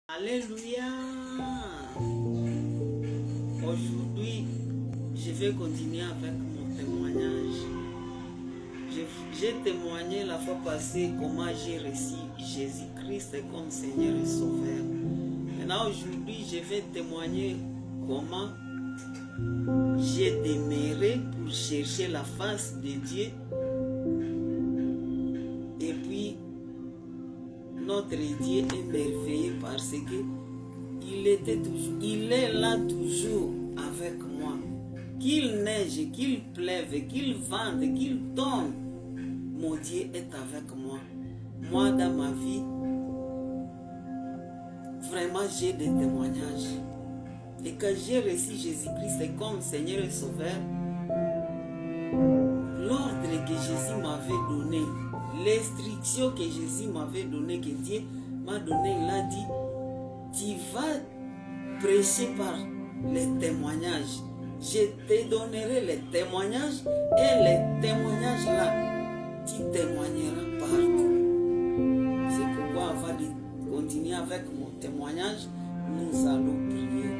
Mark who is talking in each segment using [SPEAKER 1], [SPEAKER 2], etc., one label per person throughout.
[SPEAKER 1] Alléluia. Aujourd'hui, je vais continuer avec mon témoignage. J'ai témoigné la fois passée comment j'ai reçu Jésus-Christ comme Seigneur et Sauveur. Maintenant, aujourd'hui, je vais témoigner comment j'ai demeuré pour chercher la face de Dieu. Et puis, notre Dieu est merveilleux parce que il est là toujours avec moi. Qu'il neige, qu'il pleuve, qu'il vente, qu'il tombe, mon Dieu est avec moi. Moi, dans ma vie, vraiment, j'ai des témoignages. Et quand j'ai reçu Jésus-Christ comme Seigneur et Sauveur, l'ordre que Jésus m'avait donné, l'instruction que Jésus m'avait donnée, que Dieu m'a donné, il a dit, tu vas prêcher par les témoignages. Je te donnerai les témoignages et les témoignages là, tu témoigneras partout. C'est pourquoi avant de continuer avec mon témoignage, nous allons prier.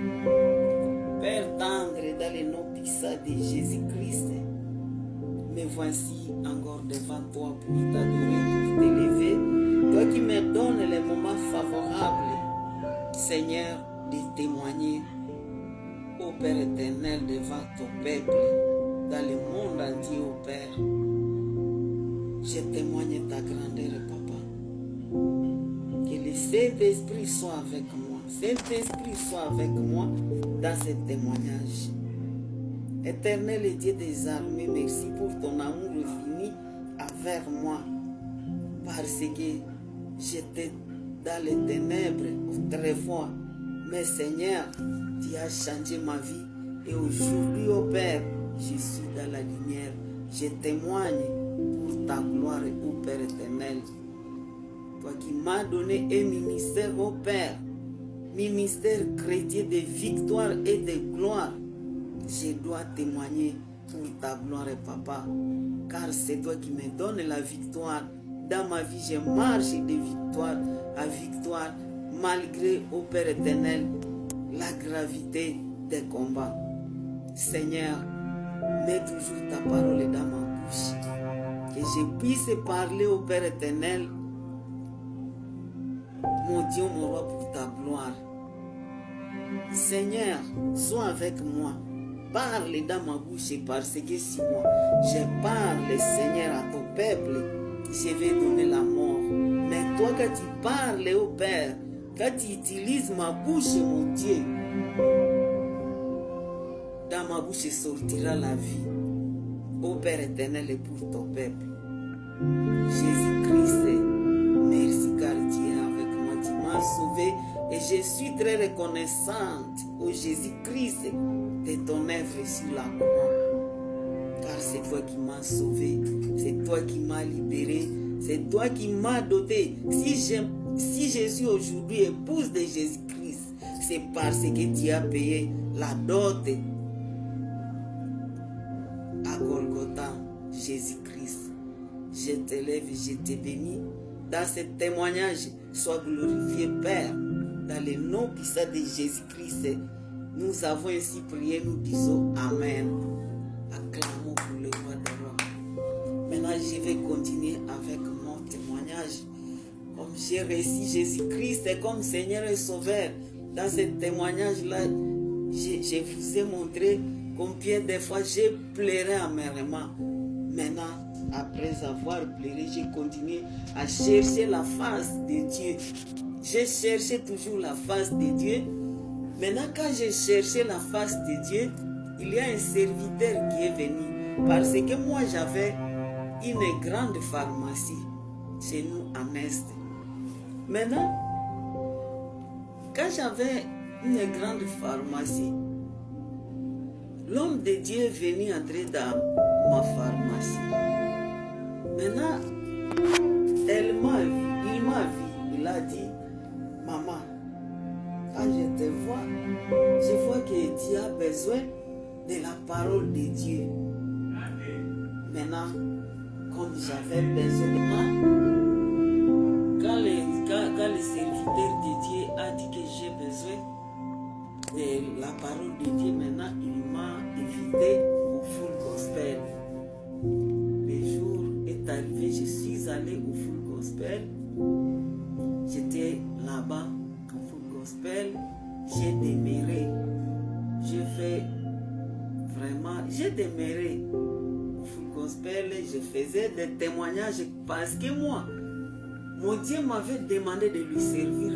[SPEAKER 1] Père tendre dans les noms puissants de Jésus-Christ, me voici encore devant toi pour t'adorer, pour t'élever. Toi qui me donnes les moments favorables, Seigneur, de témoigner au Père éternel devant ton peuple, dans le monde entier, au Père. Je témoigne ta grandeur, Papa. Que le Saint-Esprit soit avec moi. Saint-Esprit soit avec moi dans ce témoignage. Éternel et Dieu des armées, merci pour ton amour infini envers moi. Parce que j'étais dans les ténèbres autrefois. Mais Seigneur, tu as changé ma vie. Et aujourd'hui, ô Père, je suis dans la lumière. Je témoigne pour ta gloire, ô Père éternel. Toi qui m'as donné un ministère, ô Père, ministère chrétien de victoire et de gloire. Je dois témoigner pour ta gloire, Papa, car c'est toi qui me donnes la victoire. Dans ma vie, je marche de victoire à victoire, malgré, ô Père éternel, la gravité des combats. Seigneur, mets toujours ta parole dans ma bouche, que je puisse parler au Père éternel, mon Dieu, mon roi, pour ta gloire. Seigneur, sois avec moi. Parle dans ma bouche parce que si moi je parle, Seigneur, à ton peuple, je vais donner la mort. Mais toi, quand tu parles au Père, quand tu utilises ma bouche, mon Dieu, dans ma bouche sortira la vie. Ô Père éternel et pour ton peuple. Jésus-Christ, merci car tu es avec moi, tu m'as sauvé et je suis très reconnaissante au Jésus-Christ de ton œuvre sur la croix. Car c'est toi qui m'as sauvé, c'est toi qui m'as libéré, c'est toi qui m'as doté. Si je suis aujourd'hui épouse de Jésus-Christ, c'est parce que tu as payé la dot à Golgotha, Jésus-Christ. Je t'élève, je te bénis. Dans ce témoignage, sois glorifié, Père, dans le nom puissant de Jésus-Christ. Nous avons ainsi prié, nous disons Amen. Acclamons pour le roi des rois. Maintenant, je vais continuer avec mon témoignage. Comme j'ai reçu Jésus-Christ comme Seigneur et Sauveur, dans ce témoignage-là, je vous ai montré combien de fois j'ai pleuré amèrement. Maintenant, après avoir pleuré, j'ai continué à chercher la face de Dieu. J'ai cherché toujours la face de Dieu. Maintenant, quand j'ai cherché la face de Dieu, il y a un serviteur qui est venu. Parce que moi, j'avais une grande pharmacie chez nous à Est. Maintenant, quand j'avais une grande pharmacie, l'homme de Dieu est venu entrer dans ma pharmacie. Maintenant, il m'a vu, il a dit, maman, quand je te vois, je vois que tu as besoin de la parole de Dieu. Maintenant, comme j'avais besoin de moi, quand le serviteur de Dieu a dit que parole de Dieu, maintenant, il m'a invité au full gospel. Le jour est arrivé, je suis allé au full gospel. J'étais là-bas au full gospel. J'ai demeuré. J'ai demeuré au full gospel. Je faisais des témoignages parce que moi, mon Dieu m'avait demandé de lui servir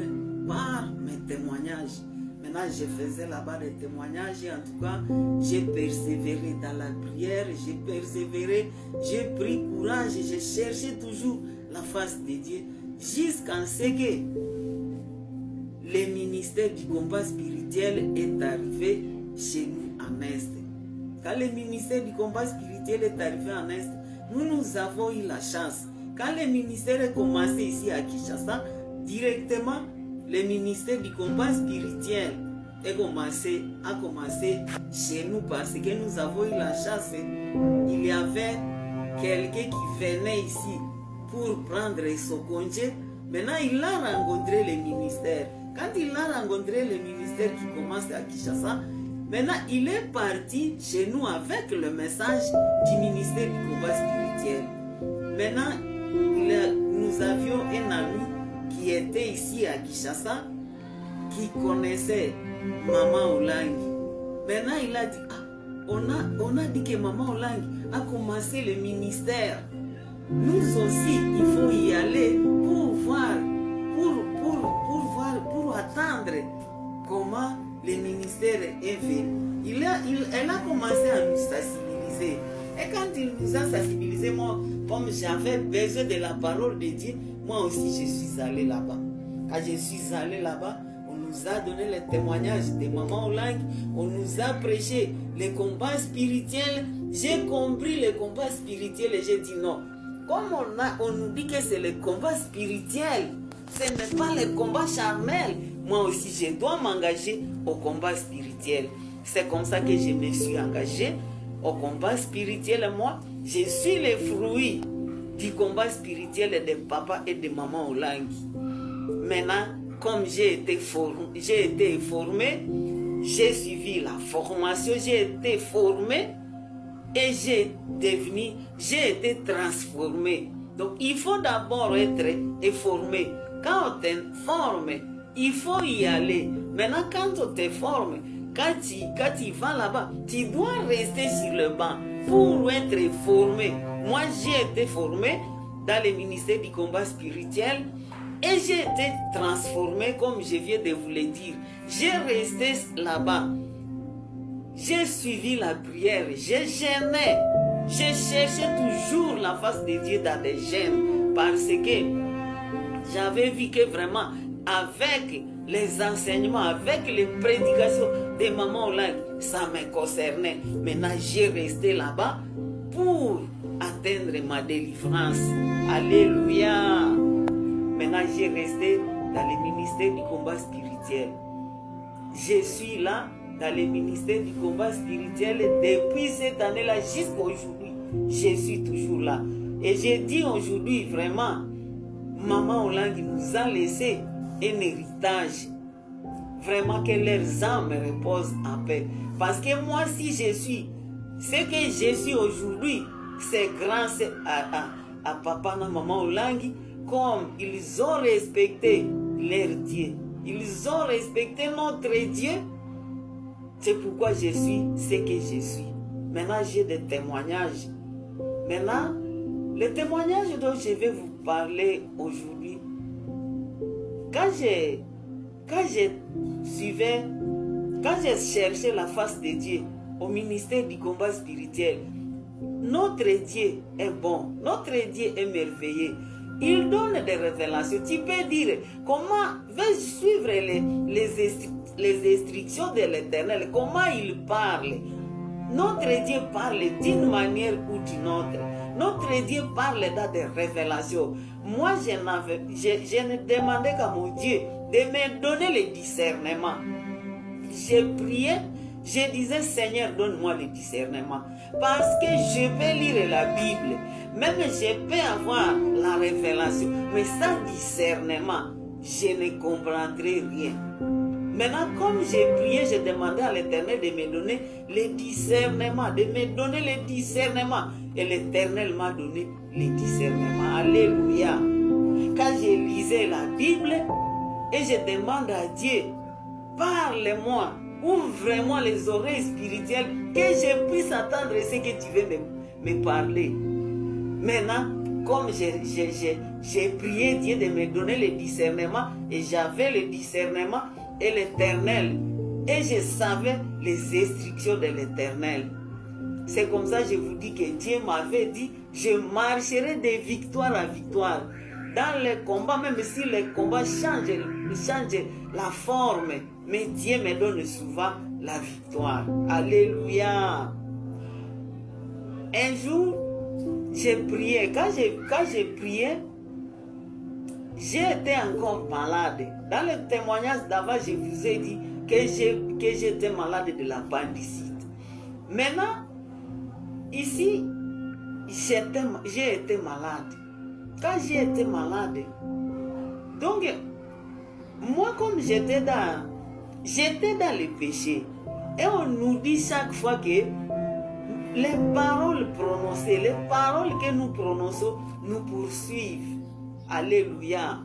[SPEAKER 1] par mes témoignages. Maintenant, je faisais là-bas des témoignages et en tout cas, j'ai persévéré dans la prière, j'ai persévéré, j'ai pris courage, j'ai cherché toujours la face de Dieu jusqu'à ce que le ministère du combat spirituel est arrivé chez nous en Est. Quand le ministère du combat spirituel est arrivé en Est, nous avons eu la chance. Quand le ministère a commencé ici à Kinshasa, directement, le ministère du combat spirituel a commencé chez nous parce que nous avons eu la chance. Il y avait quelqu'un qui venait ici pour prendre son congé. Maintenant, il a rencontré le ministère. Quand il a rencontré le ministère qui commence à Kinshasa, maintenant, il est parti chez nous avec le message du ministère du combat spirituel. Maintenant, nous avions un ami qui était ici à Kinshasa, qui connaissait Maman Olangi. Maintenant, il a dit, on a dit que Maman Olangi a commencé le ministère. Nous aussi, il faut y aller pour voir, pour attendre comment le ministère est venu. Elle a commencé à nous sensibiliser. Et quand il nous a sensibilisés, moi, comme j'avais besoin de la parole de Dieu, moi aussi je suis allé là-bas. Quand je suis allé là-bas, on nous a donné les témoignages de Maman Olangi, on nous a prêché les combats spirituels. J'ai compris le combat spirituel et j'ai dit non. Comme on nous dit que c'est le combat spirituel, ce n'est pas le combat charnel. Moi aussi, je dois m'engager au combat spirituel. C'est comme ça que je me suis engagé au combat spirituel. Moi, je suis le fruit du combat spirituel de papa et de maman Olangi. Maintenant, comme j'ai été formé, j'ai suivi la formation, j'ai été formé et j'ai été transformé. Donc, il faut d'abord être formé. Quand on t'informe, il faut y aller. Maintenant, quand on te forme, quand tu vas là-bas, tu dois rester sur le banc pour être formé. Moi, j'ai été formé dans le ministère du combat spirituel et j'ai été transformé, comme je viens de vous le dire. J'ai resté là-bas. J'ai suivi la prière, j'ai jeûné, j'ai cherché toujours la face de Dieu dans des jeûnes parce que j'avais vu que vraiment avec les enseignements, avec les prédications de Maman Olangi, ça me concernait. Maintenant, j'ai resté là-bas pour atteindre ma délivrance. Alléluia. Maintenant, j'ai resté dans le ministère du combat spirituel. Je suis là dans le ministère du combat spirituel depuis cette année-là jusqu'à aujourd'hui. Je suis toujours là. Et j'ai dit aujourd'hui vraiment, Maman Olangi nous a laissé un héritage. Vraiment que leurs âmes reposent en paix. Parce que moi, si je suis ce que je suis aujourd'hui, c'est grâce à papa et maman Olangi, comme ils ont respecté leur Dieu. Ils ont respecté notre Dieu. C'est pourquoi je suis ce que je suis. Maintenant, j'ai des témoignages. Maintenant, le témoignage dont je vais vous parler aujourd'hui, quand j'ai cherché la face de Dieu au ministère du combat spirituel, notre Dieu est bon, notre Dieu est merveilleux. Il donne des révélations. Tu peux dire comment vais-je suivre les instructions de l'Éternel, comment il parle. Notre Dieu parle d'une manière ou d'une autre. Notre Dieu parle dans des révélations. Moi, je ne demandais qu'à mon Dieu de me donner le discernement. Je priais, je disais, Seigneur, donne-moi le discernement. Parce que je peux lire la Bible, même je peux avoir la révélation, mais sans discernement, je ne comprendrai rien. Maintenant, comme j'ai prié, j'ai demandé à l'Éternel de me donner le discernement, de me donner le discernement. Et l'Éternel m'a donné le discernement. Alléluia. Quand je lisais la Bible et je demande à Dieu, parle-moi, ouvre-moi les oreilles spirituelles, que je puisse attendre ce que tu veux me parler. Maintenant, comme j'ai prié Dieu de me donner le discernement, et j'avais le discernement et l'Éternel, et je savais les instructions de l'Éternel. C'est comme ça que je vous dis que Dieu m'avait dit, je marcherai de victoire à victoire. Dans les combats, même si les combats changent la forme, mais Dieu me donne souvent la victoire. Alléluia. Un jour, j'ai prié. Quand j'ai prié, j'étais encore malade. Dans le témoignage d'avant, je vous ai dit que j'étais malade de l'appendicite. Maintenant, ici, j'ai été malade. Quand j'ai été malade, donc, moi, comme j'étais dans le péché, et on nous dit chaque fois que les paroles prononcées, les paroles que nous prononçons nous poursuivent. Alléluia.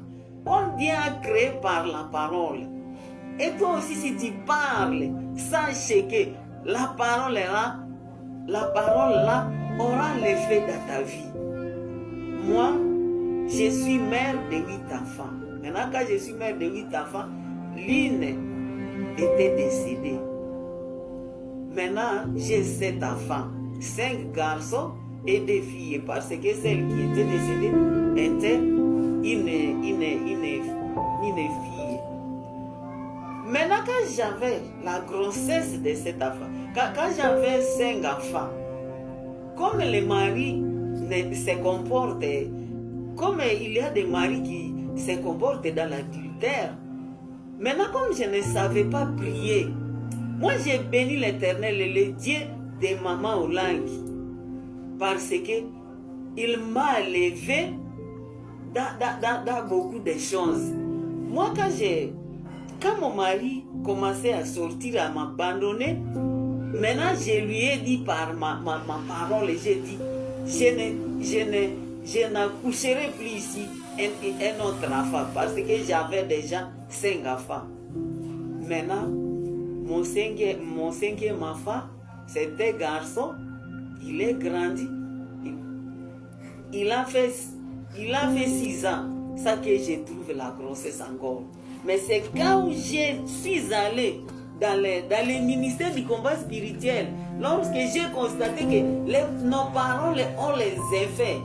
[SPEAKER 1] On vient créer par la parole. Et toi aussi, si tu parles, sache que la parole là aura l'effet dans ta vie. Moi, je suis mère de 8 enfants. Maintenant, quand je suis mère de 8 enfants, l'une était décédée. Maintenant, j'ai 7 enfants, 5 garçons et 2 filles, parce que celle qui était décédée était une fille. Maintenant, quand j'avais la grossesse de cet enfant, quand j'avais 5 enfants, comme les maris se comportent, comme il y a des maris qui se comportent dans l'adultère, maintenant, comme je ne savais pas prier, moi j'ai béni l'Éternel, le Dieu de Maman Olangi, parce que il m'a élevé dans beaucoup de choses. Moi, quand mon mari commençait à sortir, à m'abandonner, maintenant je lui ai dit par ma parole, j'ai dit, je n'accoucherai plus ici un autre enfant, parce que j'avais déjà 5 enfants. Maintenant, mon cinquième enfant, c'était garçon, il est grandi, il a fait 6 ans, ça que je trouve la grossesse encore. Mais c'est quand je suis allé dans les ministères du combat spirituel, lorsque j'ai constaté que nos paroles ont les effets,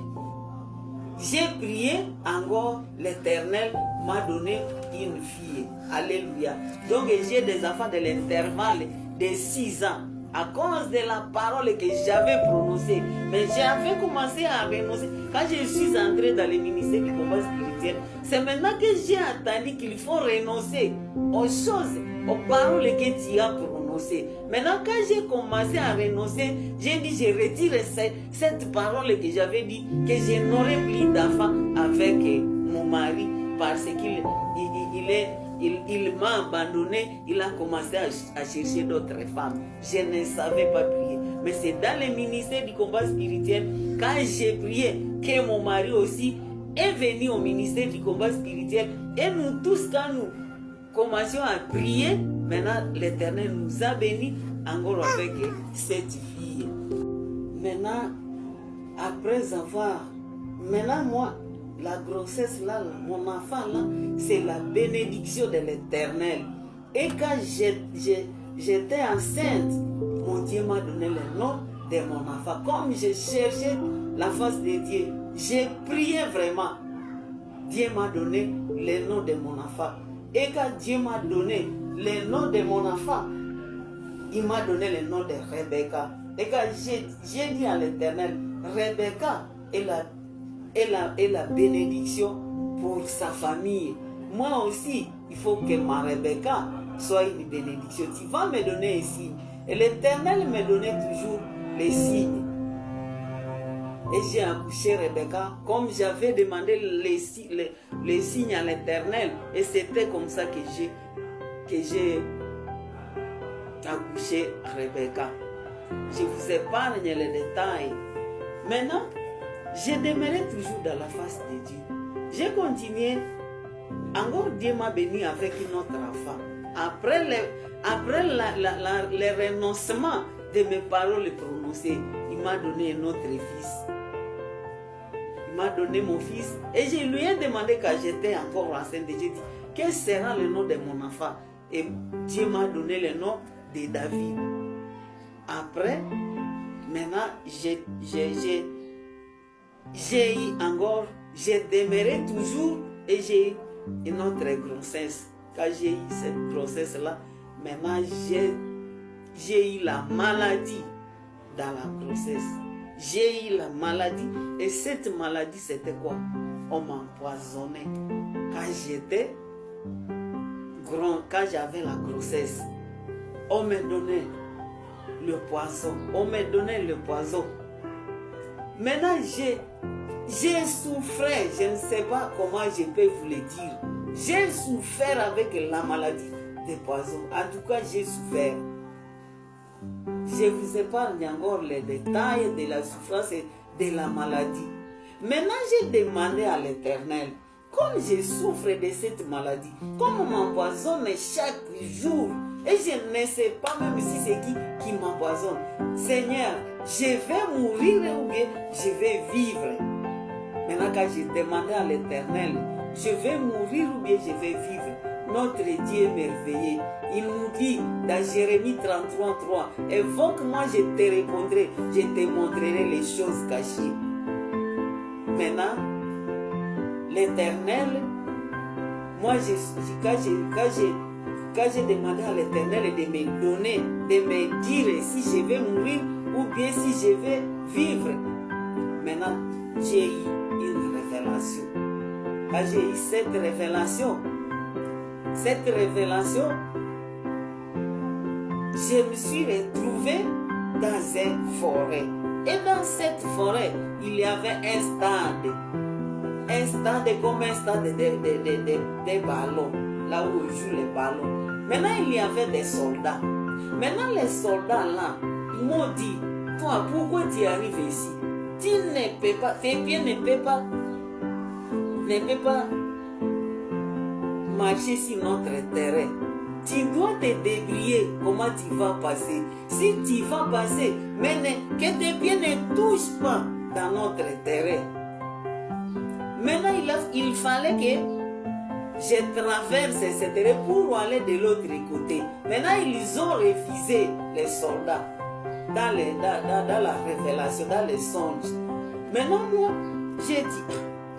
[SPEAKER 1] j'ai prié encore, l'Éternel m'a donné une fille. Alléluia. Donc j'ai des enfants de l'intervalle de 6 ans à cause de la parole que j'avais prononcée. Mais j'avais commencé à renoncer. Quand je suis entré dans le ministère du combat spirituel, c'est maintenant que j'ai entendu qu'il faut renoncer aux choses, aux paroles que tu as prononcées. Maintenant, quand j'ai commencé à renoncer, j'ai dit, je retire cette parole que j'avais dit, que je n'aurai plus d'enfants avec mon mari, parce qu'il m'a abandonné, il a commencé à chercher d'autres femmes. Je ne savais pas prier. Mais c'est dans le ministère du combat spirituel, quand j'ai prié, que mon mari aussi est venu au ministère du combat spirituel. Et nous tous, quand nous commencions à prier, maintenant l'Éternel nous a bénis encore avec cette fille. Maintenant, après avoir, maintenant moi, la grossesse là, mon enfant là, c'est la bénédiction de l'Éternel. Et quand j'étais enceinte, mon Dieu m'a donné le nom de mon enfant. Comme je cherchais la face de Dieu, j'ai prié vraiment. Dieu m'a donné le nom de mon enfant. Et quand Dieu m'a donné le nom de mon enfant, il m'a donné le nom de Rebecca. Et quand j'ai dit à l'Éternel, Rebecca est la bénédiction pour sa famille. Moi aussi, il faut que ma Rebecca soit une bénédiction. Tu vas me donner un signe. Et l'Éternel me donnait toujours les signes. Et j'ai accouché Rebecca comme j'avais demandé les signes à l'Éternel. Et c'était comme ça que que j'ai accouché Rebecca. Je vous épargne les détails. Maintenant, je demeurais toujours dans la face de Dieu. J'ai continué. Encore Dieu m'a béni avec une autre enfant. Après le renoncement de mes paroles prononcées, il m'a donné un autre fils. Il m'a donné mon fils. Et je lui ai demandé quand j'étais encore enceinte. J'ai dit, quel sera le nom de mon enfant? Et Dieu m'a donné le nom de David. Après, maintenant, j'ai demeuré toujours et j'ai eu une autre grossesse. Quand j'ai eu cette grossesse-là, maintenant j'ai eu la maladie dans la grossesse. J'ai eu la maladie et cette maladie c'était quoi? On m'empoisonnait. Quand j'avais la grossesse, on me donnait le poison. Maintenant j'ai souffert, je ne sais pas comment je peux vous le dire. J'ai souffert avec la maladie de poison. En tout cas, j'ai souffert. Je vous épargne encore les détails de la souffrance et de la maladie. Maintenant, j'ai demandé à l'Éternel, comme je souffre de cette maladie, comme on m'empoisonne chaque jour, et je ne sais pas même si c'est qui m'empoisonne. Seigneur, je vais mourir ou bien je vais vivre. Maintenant, quand j'ai demandé à l'Éternel, je vais mourir ou bien je vais vivre, notre Dieu est merveilleux. Il nous dit dans Jérémie 33:3, évoque-moi, je te répondrai, je te montrerai les choses cachées. Maintenant, l'Éternel, moi, quand j'ai demandé à l'Éternel de me donner, de me dire si je vais mourir ou bien si je vais vivre, maintenant, j'ai eu une révélation. Quand j'ai eu cette révélation, je me suis retrouvé dans une forêt. Et dans cette forêt, il y avait un stade comme un stade de ballons, là où on joue les ballons. Maintenant, il y avait des soldats. Maintenant, les soldats là, ils m'ont dit, toi, pourquoi tu arrives ici? Tu ne peux pas, tes pieds ne peuvent pas marcher sur notre terrain. Tu dois te débrouiller comment tu vas passer. Si tu vas passer, mais que tes pieds ne touchent pas dans notre terrain. Maintenant, il fallait que je traverse ce terrain pour aller de l'autre côté. Maintenant, ils ont refusé, les soldats, dans la révélation, dans les songes. Maintenant, moi, j'ai dit,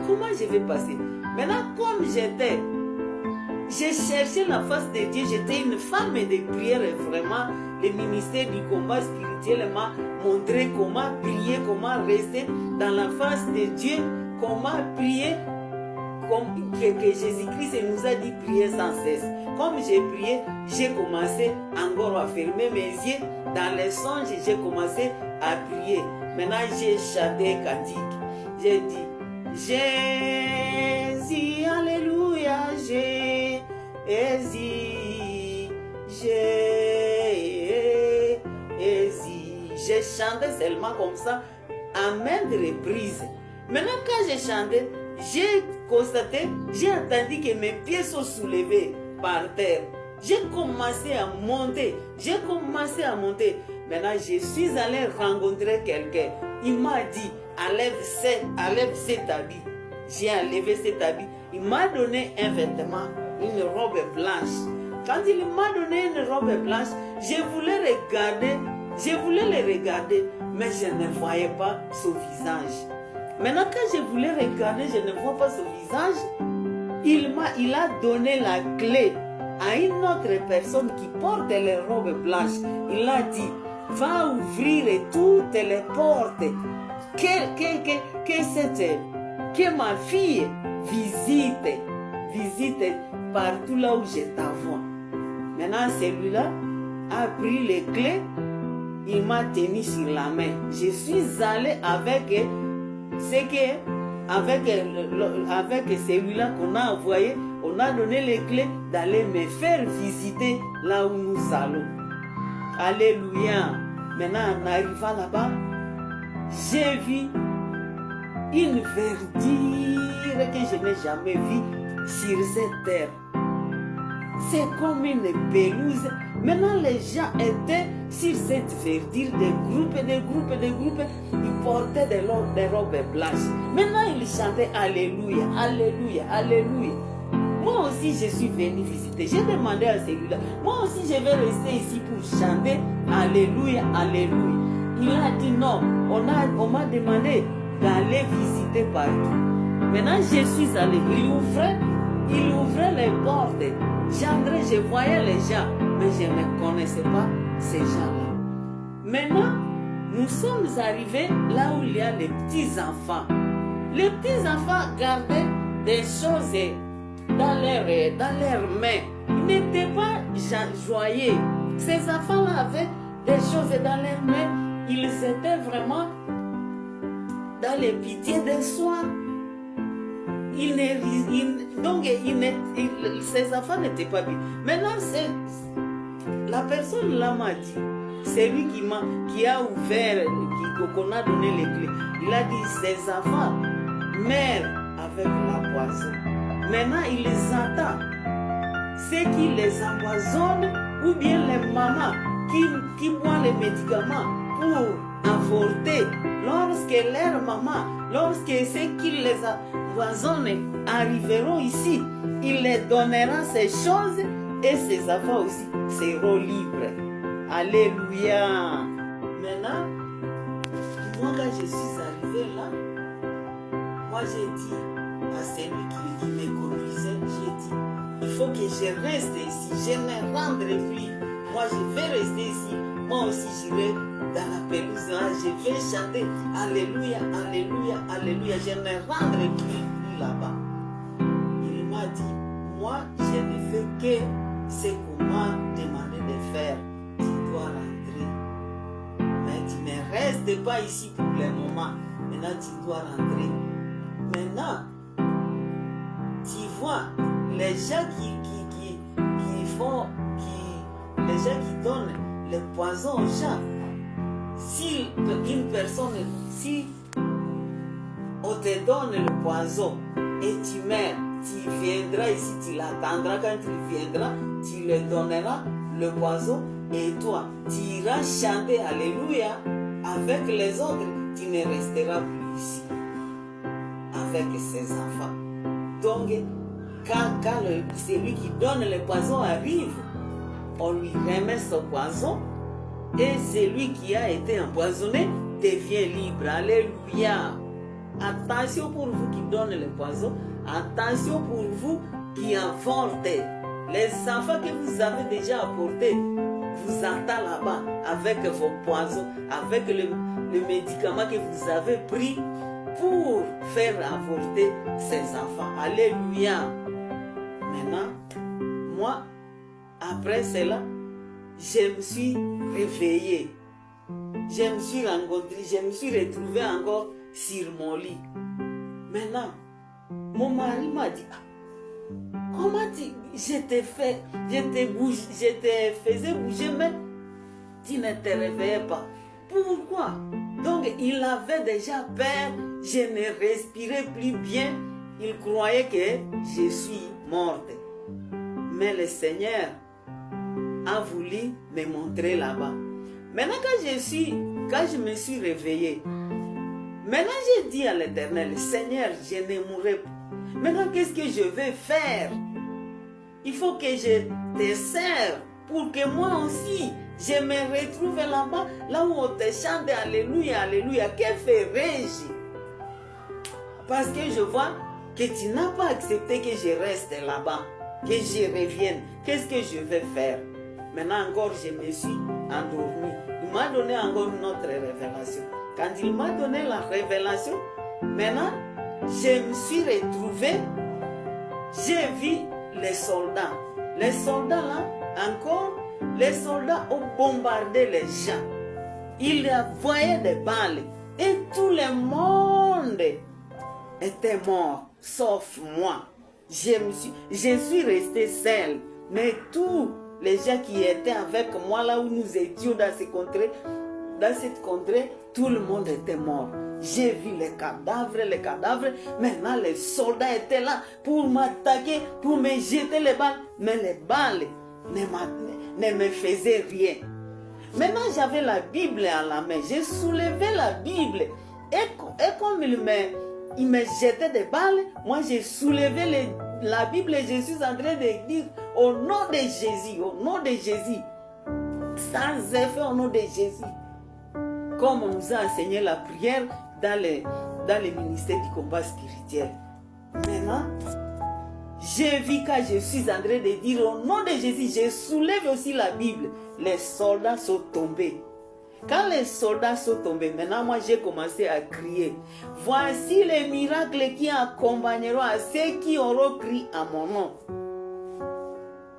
[SPEAKER 1] comment je vais passer? Maintenant, comme j'ai cherché la face de Dieu, j'étais une femme de prière et vraiment, le ministère du combat spirituel m'a montré comment prier, comment rester dans la face de Dieu, comment prier, comme que Jésus-Christ nous a dit prier sans cesse. Comme j'ai prié, j'ai commencé encore à fermer mes yeux. Dans les songes, j'ai commencé à prier. Maintenant, j'ai chanté un cantique. J'ai dit, Jésus, alléluia, Jésus, Jésus. J'ai chanté seulement comme ça à maintes reprises. Maintenant, quand j'ai chanté, j'ai constaté, j'ai entendu que mes pieds sont soulevés par terre. J'ai commencé à monter. Maintenant, je suis allé rencontrer quelqu'un. Il m'a dit, enlève cet habit. J'ai enlevé cet habit. Il m'a donné un vêtement, une robe blanche. Quand il m'a donné une robe blanche, je voulais le regarder, mais je ne voyais pas son visage. Maintenant, quand je voulais regarder, je ne vois pas son visage. Il a donné la clé à une autre personne qui porte les robes blanches. Il a dit, va ouvrir toutes les portes. Que ma fille visite partout là où je t'envoie. Maintenant, celui-là a pris les clés. Il m'a tenu sur la main. Je suis allé avec celui-là qu'on a envoyé, on on a donné les clés d'aller me faire visiter là où nous allons. Alléluia. Maintenant, en arrivant là-bas, j'ai vu une verdure que je n'ai jamais vue sur cette terre. C'est comme une pelouse. Maintenant, les gens étaient sur cette verdure, des groupes. Ils portaient des robes blanches. Maintenant, ils chantaient Alléluia, Alléluia, Alléluia. Moi aussi, je suis venu visiter. J'ai demandé à celui-là. Moi aussi, je vais rester ici pour chanter Alléluia, Alléluia. Il a dit non. On m'a demandé d'aller visiter partout. Maintenant, je suis allé. Il ouvrait les portes. J'entrais, je voyais les gens, mais je ne connaissais pas ces gens-là. Maintenant, nous sommes arrivés là où il y a les petits-enfants. Les petits-enfants gardaient des choses dans leurs mains. Ils n'étaient pas joyeux. Ces enfants-là avaient des choses dans leurs mains. Ils étaient vraiment dans les pitiés des soins. Ces enfants n'étaient pas bien. Maintenant, la personne là m'a dit, c'est lui qui a ouvert, qu'on a donné les clés. Il a dit, ces enfants meurent avec la poison. Maintenant, il les attend. Ceux qui les empoisonnent, ou bien les mamans qui boivent les médicaments pour avorter, lorsque leur maman, lorsque ceux qui les empoisonnent arriveront ici, il les donnera ces choses et ces enfants aussi seront libres. Alléluia. Maintenant, moi quand je suis arrivé là, moi j'ai dit à celui qui me conduisait, j'ai dit, il faut que je reste ici, je ne rendrai plus. Moi je vais rester ici, moi aussi j'irai dans la pelouse là, je vais chanter Alléluia, Alléluia, Alléluia, je ne rendrai plus là-bas. Il m'a dit, moi je ne fais que ce qu'on m'a demandé de faire. Tu dois rentrer. Mais tu ne restes pas ici pour le moment. Maintenant tu dois rentrer. Maintenant, tu vois, les gens les gens qui donnent le poison aux gens, si une personne, si on te donne le poison et tu meurs, tu viendras ici, tu l'attendras, quand tu viendras, tu lui donneras le poison et toi, tu iras chanter Alléluia avec les autres, tu ne resteras plus ici avec ses enfants. Donc, quand celui qui donne le poison arrive, on lui remet son poison et celui qui a été empoisonné devient libre. Alléluia. Attention pour vous qui donnez le poison. Attention pour vous qui avortez. Les enfants que vous avez déjà apportés vous attendent là-bas avec vos poisons, avec le médicament que vous avez pris pour faire avorter ces enfants. Alléluia. Maintenant, moi, après cela, je me suis réveillé. Je me suis rencontré, je me suis retrouvé encore sur mon lit. Maintenant, mon mari m'a dit, comment je te faisais bouger, mais tu ne te réveillais pas. Pourquoi? Donc, il avait déjà peur, je ne respirais plus bien. Il croyait que je suis morte. Mais le Seigneur a voulu me montrer là-bas. Maintenant, quand je me suis réveillé, maintenant j'ai dit à l'Éternel, Seigneur, je ne mourrai pas. Maintenant, qu'est-ce que je vais faire? Il faut que je te serve pour que moi aussi, je me retrouve là-bas, là où on te chante Alléluia, Alléluia. Que ferai-je? Parce que je vois que tu n'as pas accepté que je reste là-bas, que je revienne. Qu'est-ce que je vais faire? Maintenant encore, je me suis endormi. Il m'a donné encore une autre révélation. Quand il m'a donné la révélation, maintenant, je me suis retrouvé, j'ai vu les soldats. Les soldats là, encore, les soldats ont bombardé les gens. Ils envoyaient des balles. Et tout le monde était mort, sauf moi. je suis restée seule. Mais tous les gens qui étaient avec moi là où nous étions dans cette contrée, tout le monde était mort. J'ai vu les cadavres. Maintenant, les soldats étaient là pour m'attaquer, pour me jeter les balles. Mais les balles ne me faisaient rien. Maintenant, j'avais la Bible à la main. J'ai soulevé la Bible. Et comme il me jetait des balles, moi, j'ai soulevé la Bible et je suis en train de dire au nom de Jésus, au nom de Jésus. Sans effet, au nom de Jésus. Comme on nous a enseigné la prière dans les ministères du combat spirituel. Maintenant, j'ai vu quand je suis en train de dire au nom de Jésus, je soulève aussi la Bible. Les soldats sont tombés. Quand les soldats sont tombés, maintenant moi j'ai commencé à crier. Voici les miracles qui accompagneront à ceux qui auront crié à mon nom.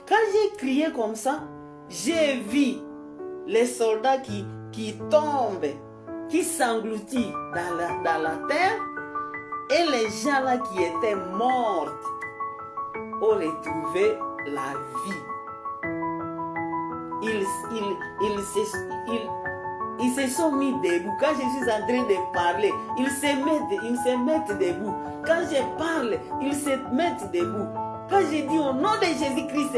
[SPEAKER 1] Quand j'ai crié comme ça, j'ai vu les soldats qui tombent, qui s'engloutissent dans la terre, et les gens là qui étaient morts ont retrouvé la vie. Ils se sont mis debout. Quand je suis en train de parler, ils se mettent debout. Quand je parle, ils se mettent debout. Quand je dis au nom de Jésus-Christ,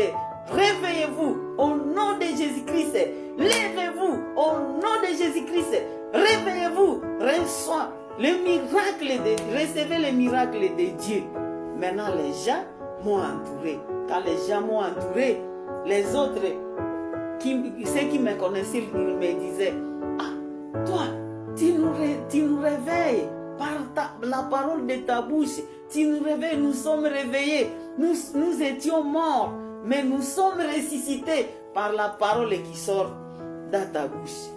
[SPEAKER 1] réveillez-vous. Au nom de Jésus-Christ, levez-vous. Au nom de Jésus-Christ, réveillez-vous. Recevez le miracle de Dieu. Maintenant, les gens m'ont entouré. Quand les gens m'ont entouré, les autres, ceux qui me connaissaient, ils me disaient, ah, toi, tu nous réveilles par la parole de ta bouche. Tu nous réveilles, nous sommes réveillés. Nous étions morts, mais nous sommes ressuscités par la parole qui sort dans ta bouche.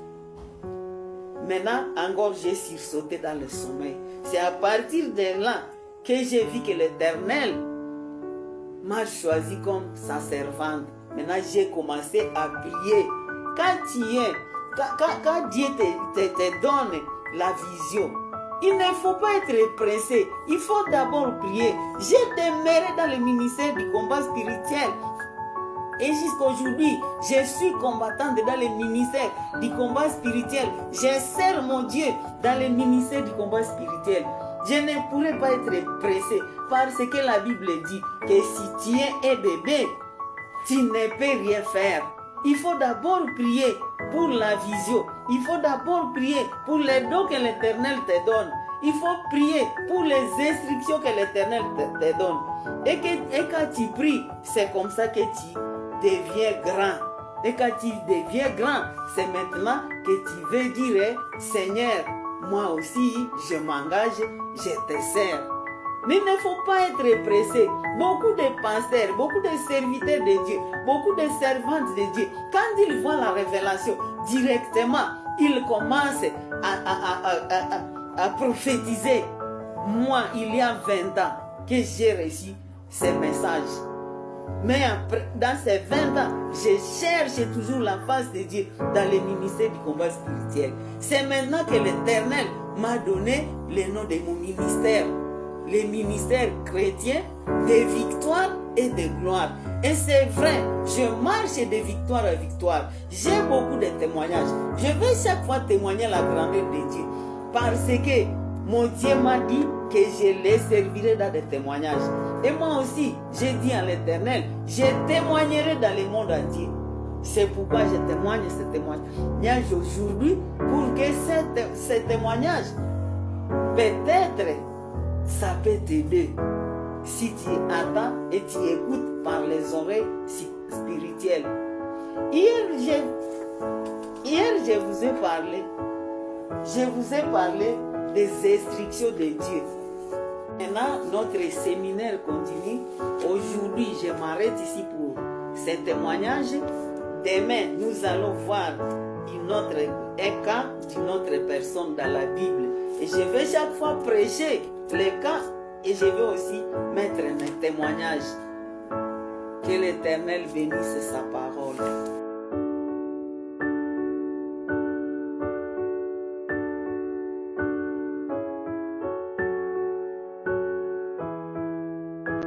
[SPEAKER 1] Maintenant, encore, j'ai sursauté dans le sommeil. C'est à partir de là que j'ai vu que l'Éternel m'a choisi comme sa servante. Maintenant, j'ai commencé à prier. Quand Dieu te donne la vision, il ne faut pas être pressé. Il faut d'abord prier. J'ai demeuré dans le ministère du combat spirituel. Et jusqu'aujourd'hui, je suis combattante dans le ministère du combat spirituel. Je sers mon Dieu dans le ministère du combat spirituel. Je ne pourrais pas être pressé parce que la Bible dit que si tu es un bébé, tu ne peux rien faire. Il faut d'abord prier pour la vision. Il faut d'abord prier pour les dons que l'Éternel te donne. Il faut prier pour les instructions que l'Éternel te donne. Et quand tu pries, c'est comme ça que tu deviens grand. Et quand tu deviens grand, c'est maintenant que tu veux dire, Seigneur, moi aussi, je m'engage, je te sers. Mais il ne faut pas être pressé. Beaucoup de pasteurs, beaucoup de serviteurs de Dieu, beaucoup de servantes de Dieu, quand ils voient la révélation, directement, ils commencent à prophétiser. Moi, il y a 20 ans que j'ai reçu ces messages. Mais après, dans ces 20 ans, je cherche toujours la face de Dieu dans le ministère du combat spirituel. C'est maintenant que l'Éternel m'a donné le nom de mon ministère. Le ministère chrétien de victoire et de gloire. Et c'est vrai, je marche de victoire à victoire. J'ai beaucoup de témoignages. Je vais chaque fois témoigner la grandeur de Dieu. Parce que mon Dieu m'a dit que je les servirai dans des témoignages. Et moi aussi, j'ai dit à l'Éternel, je témoignerai dans le monde entier. C'est pourquoi je témoigne ce témoignage aujourd'hui, pour que ce témoignage, peut-être, ça peut t'aider. Si tu attends et tu écoutes par les oreilles spirituelles. Hier, je vous ai parlé des instructions de Dieu. Maintenant, notre séminaire continue. Aujourd'hui, je m'arrête ici pour ce témoignage. Demain, nous allons voir un cas d'une autre personne dans la Bible. Et je vais chaque fois prêcher les cas et je vais aussi mettre mes témoignages. Que l'Éternel bénisse sa parole.